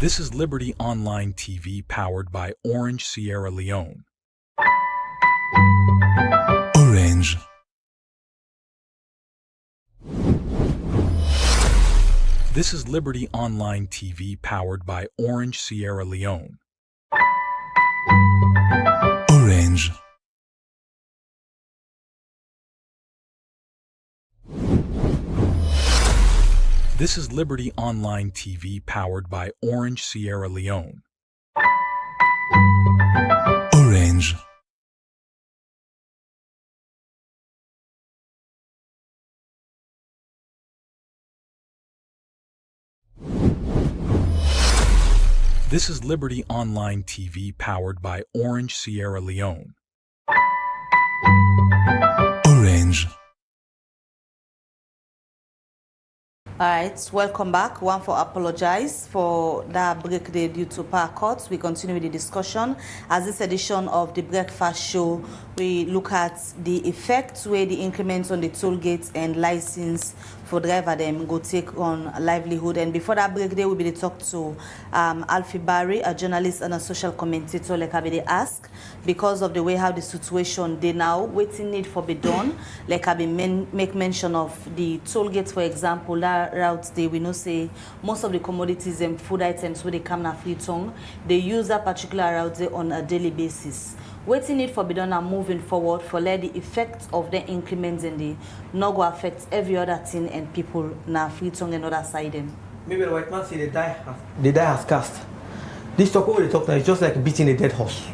This is Liberty Online TV powered by Orange Sierra Leone. Orange. This is Liberty Online TV powered by Orange Sierra Leone. Orange. This is Liberty Online TV powered by Orange Sierra Leone. Orange. This is Liberty Online TV powered by Orange Sierra Leone. Orange. Alright, welcome back. One for apologize for that break day due to power cuts. We continue with the discussion. As this edition of the breakfast show, we look at the effects where the increments on the toll gates and license for driver them go take on livelihood. And before that break day, we'll be talk to Alfie Barry, a journalist and a social commentator, like I be ask, because of the way how the situation they now waiting need for be done. Like I be make mention of the toll gates, for example, that routes they we know say most of the commodities and food items where they come na free tongue, they use that particular route there on a daily basis. Waiting need for be done and moving forward for let the effect of the increments in the not go affect every other thing and people na free tongue and other side them. Maybe the white man say the die has cast. This talk over the talk now is just like beating a dead horse.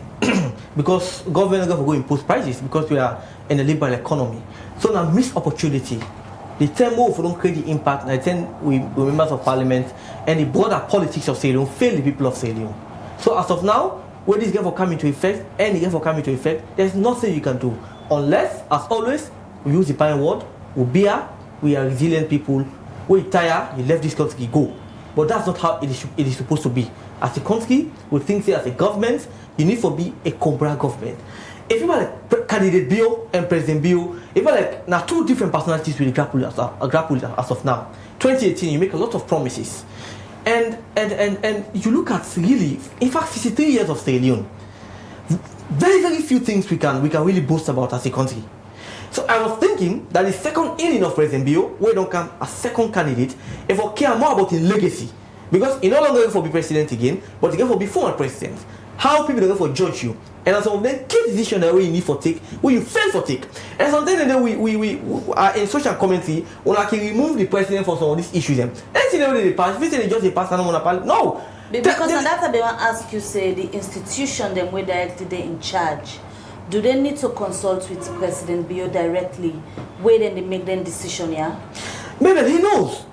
Because government is going to go impose prices because we are in a liberal economy. So now missed opportunity. The term move don't create the impact, and I think we members of parliament and the broader politics of Sierra Leone fail the people of Sierra Leone. So as of now, when this game for come into effect, any game for come into effect, there's nothing you can do. Unless, as always, we use the pioneer word, we are resilient people, we retire, you left this country, go. But that's not how it is supposed to be. As a country, we think as a government, you need to be a Cobra government. If you are like candidate Bill and President Bill, if you are like now two different personalities with grapple as of now. 2018, you make a lot of promises. And you look at really, in fact, 53 years of Sierra Leone, very, very few things we can really boast about as a country. So I was thinking that the second inning of President Bill, where don't come a second candidate, if we care more about his legacy. Because he no longer going for be president again, but he going for be former president. How people are going for judge you. And as some of them key decisions that you need for take, where you fail for take. And sometimes then we are in social commentary, when I can remove the president for some of these issues. Anything they pass, if they just pass, no. Because on that they want to ask you, say the institution them where directly they in charge. Do they need to consult with President Bio directly? Where then they make their decision, yeah? Maybe he knows.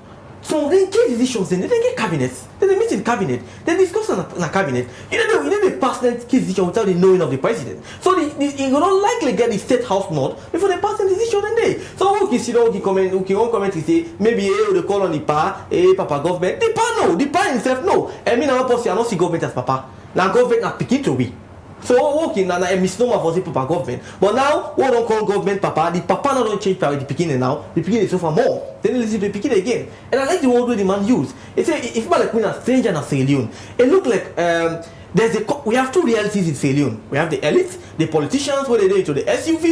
So they get decisions, then they get cabinets, then they meet in cabinet, they discuss in a cabinet. You know they pass that key decision without the knowing of the president. So you don't likely get the state house nod before they pass the decision and they. So won't comment to say maybe they call on the papa government. The pa no, the pa himself no. I mean I'm not see government as papa. Now government are picking to be. So okay, now a misnomer for the papa government. But now we don't call government papa. The papa now don't change power the beginning now. The beginning is so far more. Then they listen to the beginning again. And I like the word where the man used. It say if you like when a stranger in Sierra Leone, it look like we have two realities in Sierra Leone. We have the elite, the politicians where they do to the SUV.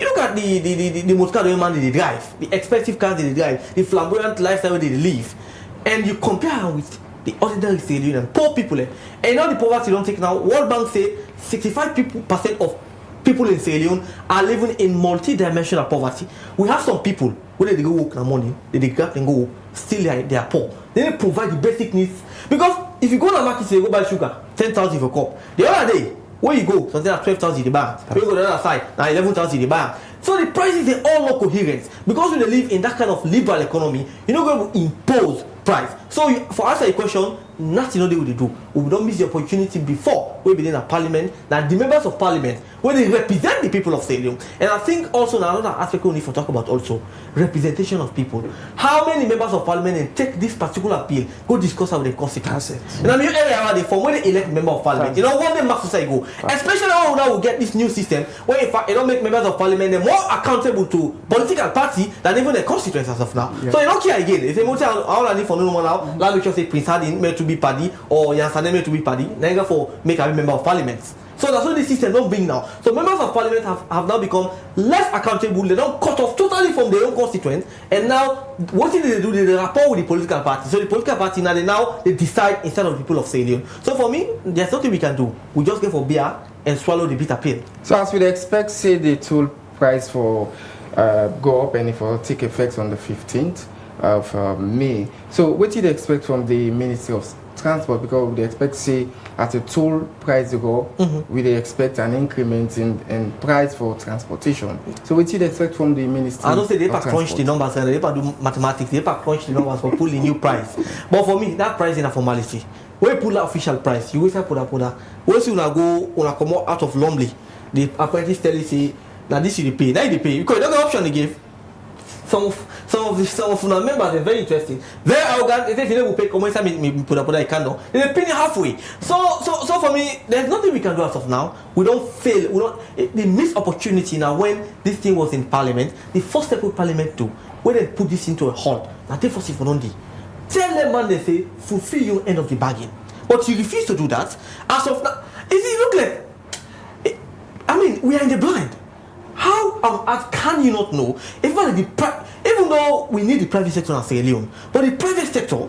You look at the most car man they drive, the expensive cars they drive, the flamboyant lifestyle they live, and you compare with the ordinary Sierra Leone and poor people. And now the poverty don't take now. World Bank say 65% of people in Sierra Leone are living in multi-dimensional poverty. We have some people where they go work in the morning, they grab and go, still they are poor. They provide the basic needs. Because if you go to the market, you go buy sugar, 10,000 for a cup. The other day, where you go, something like 12,000 in the bar. You go to the other side, now 11,000 in the bar. So the prices they all not coherent. Because when they live in that kind of liberal economy, you're not going to impose price. So for answer your question, nothing they will do. We don't miss the opportunity before. we be in a parliament, that the members of parliament, where they represent the people of Sierra Leone. And I think also another aspect we need to talk about also, representation of people. How many members of parliament take this particular bill, go discuss with the constituency. And I mean, area from when they elect member of parliament, you know, one day max society go. Especially now we get this new system where in fact, you don't make members of parliament they're more accountable to political party than even the constituents as of now. Yeah. So you don't care again. If you say, all I need for no more now, let me just say Prince Hardin made to be party or Yansane made to be party, then for make a member of parliament. So that's what the system don't bring now. So members of parliament have now become less accountable. They don't cut off totally from their own constituents. And now, what did they do? They rapport with the political party. So the political party now they decide instead of the people of Sierra Leone. So for me, there's nothing we can do. We just go for beer and swallow the bitter pill. So as we'd expect, say the toll price for go up and it will take effect on the 15th of May. So what did you expect from the Ministry of Transport? Because we expect, say, at a toll price go, we expect an increment in price for transportation. So what did you expect from the Ministry? I don't say they crunch the numbers and they do mathematics, they crunch the numbers for pulling new price. But for me, that price is a formality. When you pull the official price, you will say put that. Once you go come out of Lumley, the apprentice tell you say, now this is the pay. Now you pay because you don't have option they give. Some of the members are very interesting, very arrogant. They say if you will pay, come inside me put a candle. They pay halfway. So for me, there's nothing we can do as of now. We don't fail. We don't. The missed opportunity now when this thing was in Parliament. The first step with Parliament do when they put this into a halt. Now they force it for Nondi. Tell them man they say fulfill your end of the bargain, but you refuse to do that. As of now, it look like. I mean, we are in the blind. How on earth can you not know? Even though we need the private sector in Sierra Leone, but the private sector,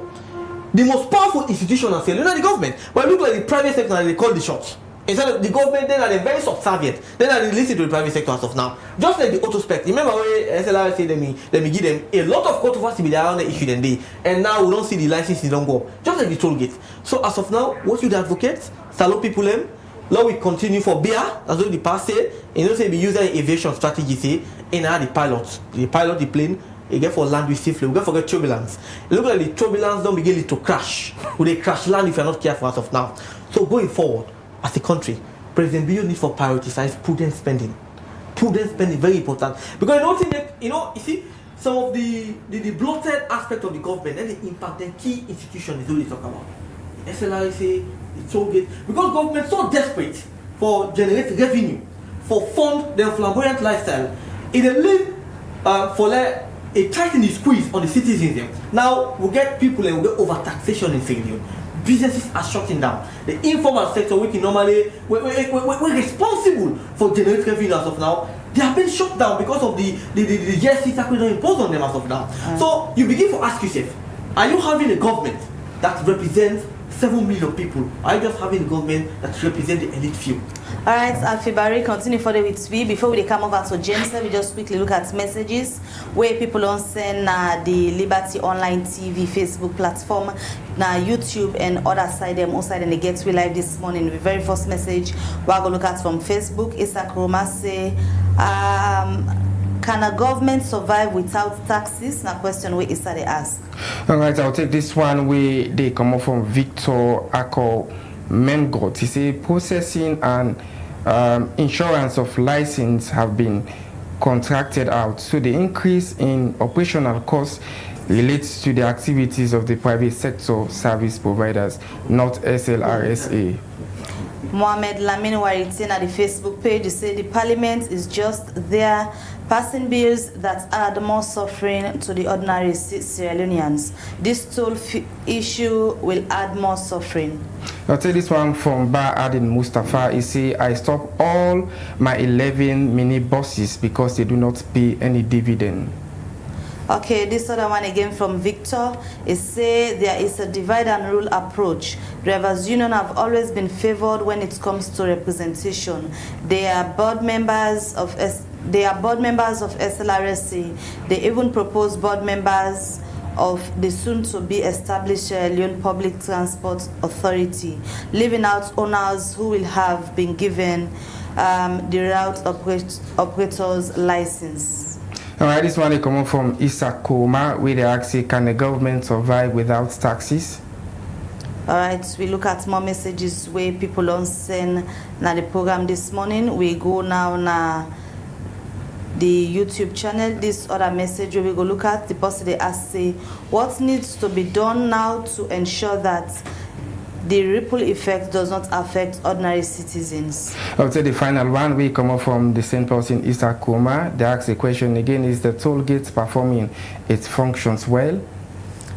the most powerful institution in Sierra Leone, is the government. But it looks like the private sector and they call the shots. Instead of the government, then are very subservient. Then they listen to the private sector as of now. Just like the auto spec. Remember when SLR said let me give them a lot of controversy with around the issue then day. And now we don't see the licenses don't go up. Just like the toll gate. So as of now, what should the advocates? Salute people them. Now we continue for beer, as though the past say, you know, say we use the aviation strategy say, in the pilots. The pilot the plane, you get for land with safely, we get for get turbulence. It looks like the turbulence don't begin to crash. Will they crash land if you're not careful as of now? So going forward, as a country, President Biyo needs for prioritize prudent spending. Prudent spending very important. Because you see, some of the bloated aspect of the government and the impact the key institutions is what they talk about. SLRC, the toll gate, because government so desperate for generate revenue, for fund their flamboyant lifestyle, it live for like a tightening squeeze on the citizens. Now we get people and we get over taxation in Sierra Leone. Businesses are shutting down. The informal sector, we can normally we're responsible for generating revenue as of now. They have been shut down because of the GST tax we don't impose on them as of now. So you begin to ask yourself, are you having a government that represents 7 million people? Are you just having a government that represents the elite few? All right, Alfie Barry, continue further with me. Before we come over to James, let me just quickly look at messages where people on send the Liberty Online TV Facebook platform, now YouTube and other side them outside and they get we live this morning. The very first message we're going to look at from Facebook is a Kroma say, can a government survive without taxes? Now question where is that they ask. All right, I'll take this one where they come up from Victor Ako Mengot. He say processing and insurance of license have been contracted out. So the increase in operational costs relates to the activities of the private sector service providers, not SLRSA. Mohamed Lamin Waritin at the Facebook page, he said the parliament is just there passing bills that add more suffering to the ordinary Sierra Leoneans. This toll issue will add more suffering. I'll take this one from Bar Adin Mustafa. He say, I stop all my 11 mini buses because they do not pay any dividend. Okay, this other one again from Victor is say there is a divide and rule approach. Drivers union have always been favored when it comes to representation. They are board members of SLRSC. They even propose board members of the soon-to-be established Leone Public Transport Authority, leaving out owners who will have been given the route operator's license. All right, this one is coming from Isakoma, where they ask, can the government survive without taxes? All right, we look at more messages where people don't send na the program this morning. We go now na the YouTube channel. This other message we go look at, the person they ask say, what needs to be done now to ensure that the ripple effect does not affect ordinary citizens? I would say the final one we come up from the same person, Issa Kuma. They ask the question again, is the toll gate performing its functions well?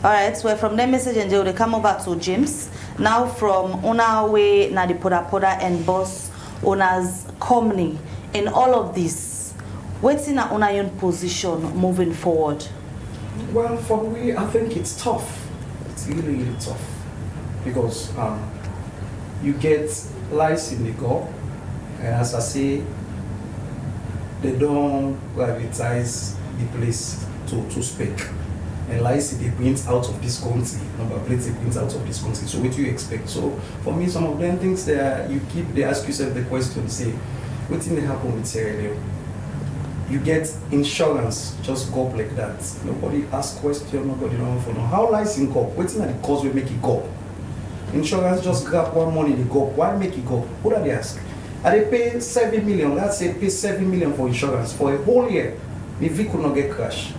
All right, so from that message and they come over to James. Now from Una way na the Poda and boss owners company. In all of this, what's in our own position moving forward? Well, for me, I think it's tough. It's really, really tough. Because you get lies in the go, and as I say, they don't privatize the place to speak. And lies they brings out of this country, number plates they brings out of this country. So what do you expect? So for me, some of them things that they ask yourself the question, say, what thing they happen with Sierra Leone? You get insurance just go up like that. Nobody ask question, nobody know for know. How lies in go? What's in the cause will make it go? Insurance just grab one money, they go. Why make it go? What are they ask? Are they pay 7 million? Let's say pay 7 million for insurance for a whole year. The vehicle not get crashed.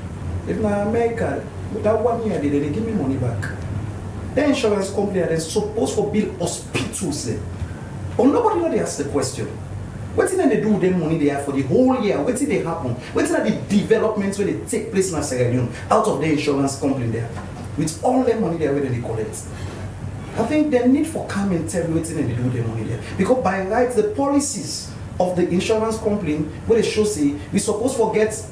If na America, that 1 year they give me money back. The insurance company are supposed to build hospitals there. But nobody know they ask the question. What did they do with the money they have for the whole year? What did they happen? What are the developments where they take place in Sierra Leone out of the insurance company there? With all the money there where they collect. I think the need for come and tell you what they do with the money there. Because by right, the policies of the insurance company, where they show say, we supposed to get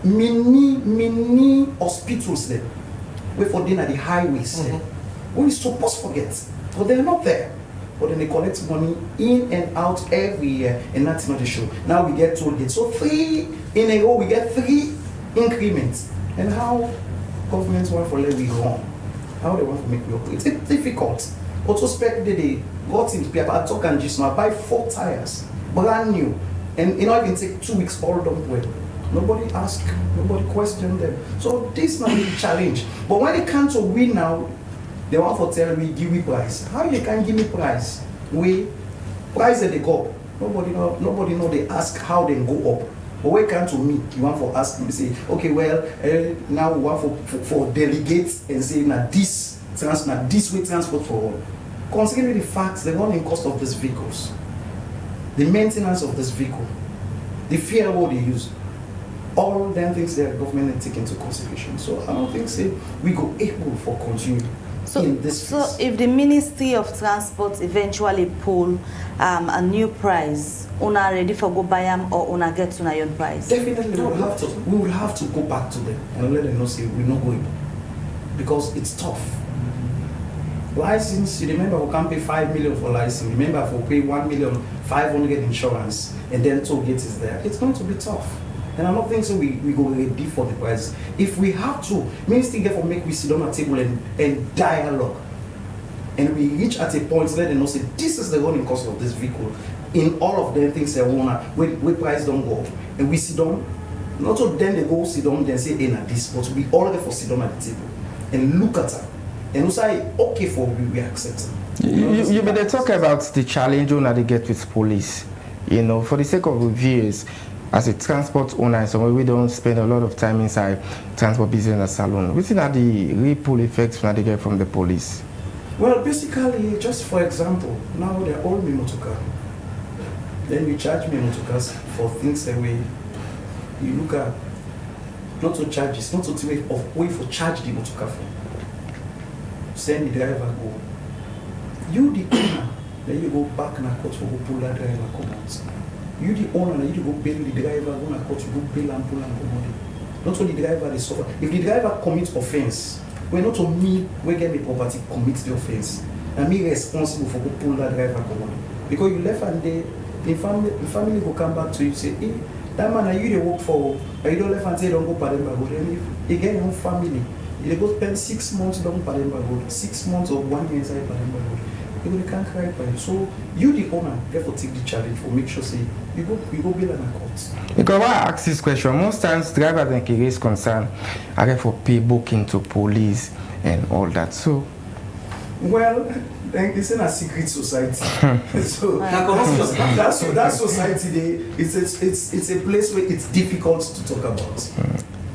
mini hospitals there. Where for them at the highways there. We supposed to forget. But they're not there. But then they collect money in and out every year, and that's not the show. Now we get toll gates. So 3 in a row, we get 3 increments. And how governments want to let we run? How they want to make me operate? It's difficult. Also, spec they got into people. I talk and just now buy 4 tires, brand new, and it not even take 2 weeks all done well. Nobody ask, nobody question them. So this not a challenge. But when it comes to win now, they want to tell me, give me price. How you can give me price? We price that they go up. Nobody know they ask how they go up. But when it comes to me, you want to ask me, say, okay, well, now we want for delegates and say, now this way transport for all. Considering the facts, the running cost of these vehicles, the maintenance of this vehicle, the fuel they use, all them things that government is taking into consideration. So I don't think say we go able for continue. So if the Ministry of Transport eventually pull a new price, una ready for go buy them or una get to your price? Definitely, we will have to go back to them and let them know say we're not going because it's tough. License, you remember we can't pay 5 million for license. Remember if we pay 1,500,000 insurance and then toll gate is there, it's going to be tough. And I don't think so we go ready for the price. If we have to, ministry therefore make we sit on a table and dialogue. And we reach at a point let them know say this is the running cost of this vehicle. In all of them things they wanna where price don't go up. And we sit down, not so then they go sit down and say hey na this, but we all therefore sit down at the table and look at her. And we say okay for we accept it. You better talk about the challenge owner they get with police. You know, for the sake of reviews. As a transport owner, so we don't spend a lot of time inside transport business salon. What are the ripple effects that they get from the police? Well, basically, just for example, now they're all me motorcar. Then we charge me motorcars for things that you look at, not to charge it, not to wait for charge the motorcar for. Send the driver go. You the owner, then you go back and court for go pull that driver come out. You the owner, you go bail the driver, go to court, you go bail and pull and come out. Not only the driver they suffer. If the driver commits offense, we're not to me, we get the property commits the offense. And me responsible for go pull that driver come out. Because you left and the family will come back to you say, hey, that man are you they work for, and you don't left and say don't go Pademba Road. And if you get your own family, you go spend 6 months down Pademba Road, 6 months or 1 year inside Pademba Road. They can't cry by you. So you the owner therefore take the challenge for make sure say you go bill and court. Because why I ask this question, most times drivers and raise concern are for pay booking to police and all that. So Well, then it's in a secret society. So that society, it's a place where it's difficult to talk about.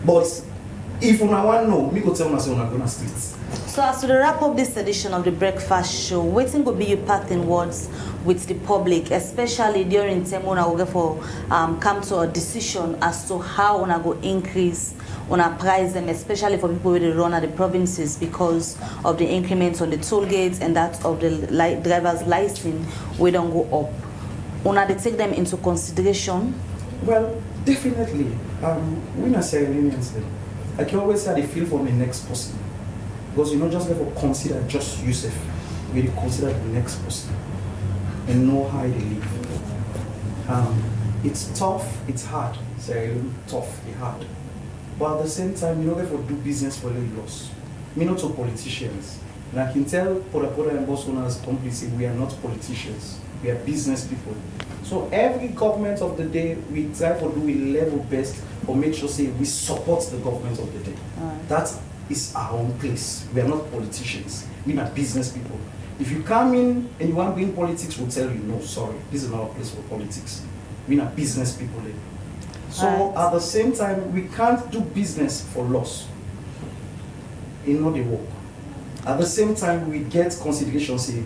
But if you want to know, me go tell una say una gonna streets. So as to wrap up this edition of the Breakfast Show, waiting will be your parting words with the public, especially during time when I will for come to a decision as to how una go increase una price them, especially for people with the run at the provinces because of the increments on the toll gates and that of the driver's license, we don't go up. Una they take them into consideration? Well, definitely. We not say leniency. I can always say the feel for the next person. Because you don't just therefore consider just yourself. We consider the next person and know how they live. It's tough, it's hard. Say tough, it's hard. But at the same time, you don't therefore do business for any loss. Me not to politicians. And I can tell Poda and boss owners completely we are not politicians. We are business people. So every government of the day, we try to do a level best or make sure say we support the government of the day. That is our own place. We are not politicians. We are business people. If you come in and you want to be in politics, we'll tell you, no, sorry, this is not a place for politics. We are business people. So at the same time, we can't do business for loss. It's not the work. At the same time, we get consideration, say,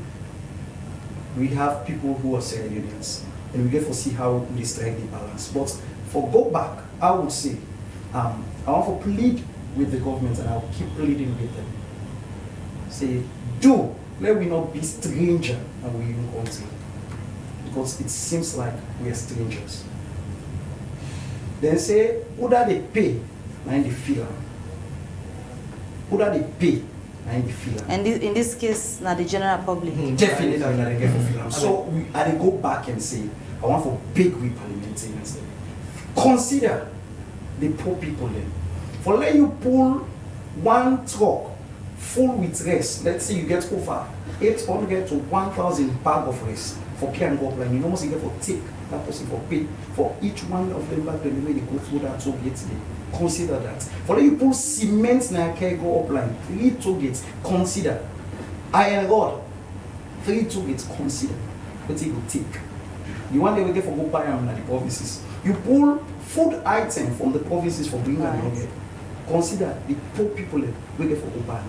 we have people who are Sierra Leoneans, and we get to see how we strike the balance. But for go back, I would say, I want to plead with the government, and I'll keep pleading with them. Say, let we not be stranger and we in country, because it seems like we are strangers. Then say, who that they pay, and they feel. Who that they pay, and they feel. And in this case, not the general public. Definitely not they get for feel. So I go back and say, I want for big we parliamentarians. Consider the poor people then. For let you pull one truck full with rice, let's say you get over 800 to 1,000 bag of rice for care and go up, you almost get for take that person for pay for each one of them back then the way they go through that toll gate today. Consider that. For let you pull cement na care go up line, 3 toll gates, consider. Iron God, 3 toll gates, consider. What you go take. The one they will get for go buy them in the provinces. You pull food item from the provinces for bringing them here. Consider the poor people will get for go buy them.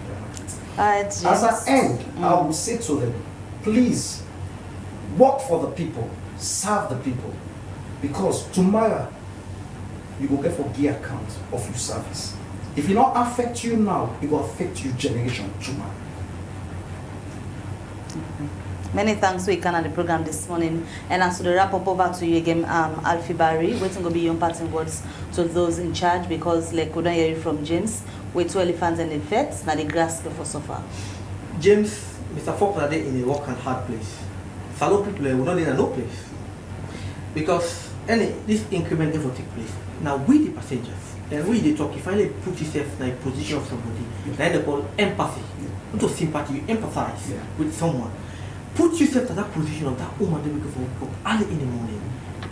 As I end, I will say to them, please work for the people, serve the people, because tomorrow you will get for the account of your service. If it not affect you now, it will affect you generation tomorrow. Many thanks we can on the program this morning. And as to the wrap up, over to you again, Alfie Barry. Waiting to be your parting words to those in charge, because like we don't hear it from James, with 2 elephants and the vets, now the grass for so far. James, Mr. Falk are in a work and hard place. Salon people will not in a no place. Because this increment will take place. Now we the passengers, and we the talk, you finally put yourself in a position of somebody, that they call empathy, not just sympathy, you empathize with someone. Put yourself in that position of that woman that we go for wake up early in the morning,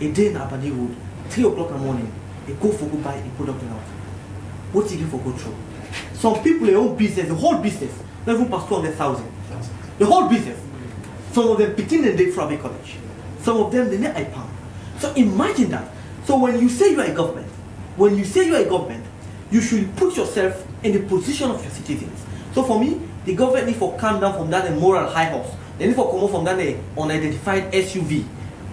a day in Abadi Road, 3 o'clock in the morning, they go for go buy a product and out. What's it for go through? Some people their own business, the whole business, not even past 200,000. The whole business. Some of them begin the day from a college. Some of them they need IPAM. So imagine that. So when you say you are a government, you should put yourself in the position of your citizens. So for me, the government need to calm down from that moral high horse. They need to come out from that unidentified SUV.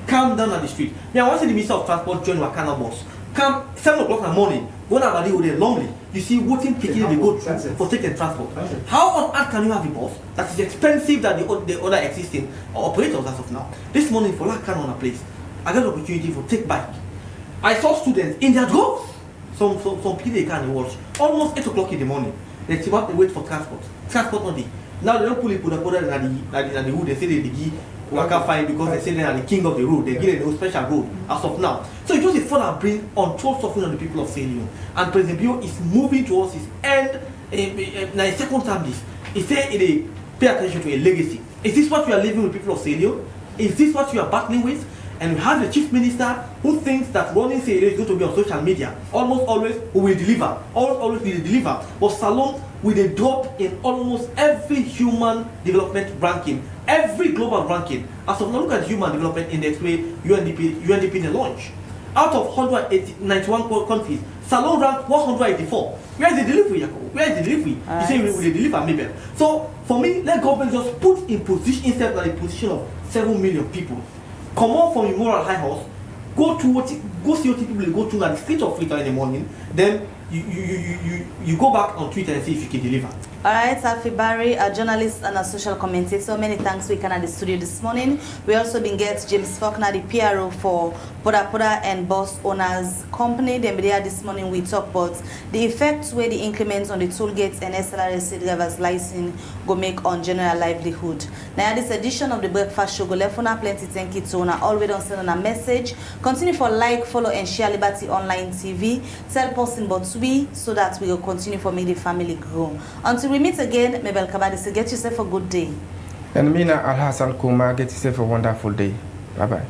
Calm down on the street. Me, I want to see the Minister of Transport join Wakana bus. Come 7 o'clock in the morning, go down Abadi with a lonely. You see waiting picking they go through for taking transport. How on earth can you have a bus that is expensive than the other existing operators as of now? This morning for Lakan on a place, I got the opportunity for take bike. I saw students in their droves. Some people they can't watch. Almost 8 o'clock in the morning. They have to wait for transport. Transport only. Now they don't pull it in the road. They say they give Waka fine because they say they are the king of the road. They give them a special road as of now. So it just a further bring untold suffering on the people of Sierra. And President Bio is moving towards his end. Now second time this. He said they pay attention to a legacy. Is this what we are living with people of Sierra? Is this what you are battling with? And we have the chief minister who thinks that running CLA is going to be on social media, almost always we will deliver. Always we will deliver. But Salon with a drop in almost every human development ranking, every global ranking. As of now, look at the Human Development Index where UNDP in launch. Out of 191 countries, Salon ranked 184. Where is the delivery, Yako? Where is the delivery? You say we will deliver, maybe. So for me, let government just put in position instead of the position of 7 million people. Come on from the moral high horse, go see what people go to at the street of Africa in the morning, then you go back on Twitter and see if you can deliver. All right, Afi Barry, a journalist and a social commentator. Many thanks we can at the studio this morning. We also been get James Faulkner, the PRO for Poda and Boss Owners Company. Then there this morning we talk about the effects where the increments on the toll gates and SLRC drivers license go make on general livelihood. Now this edition of the Breakfast Show go left on plenty thank you to owner already on send on a message. Continue for like, follow and share Liberty Online TV. Tell person but we so that we will continue for make the family grow. Until we meet again, Mabel Kabadi, get yourself a good day. And Mina Al Hassan Kuma, get yourself a wonderful day. Bye bye.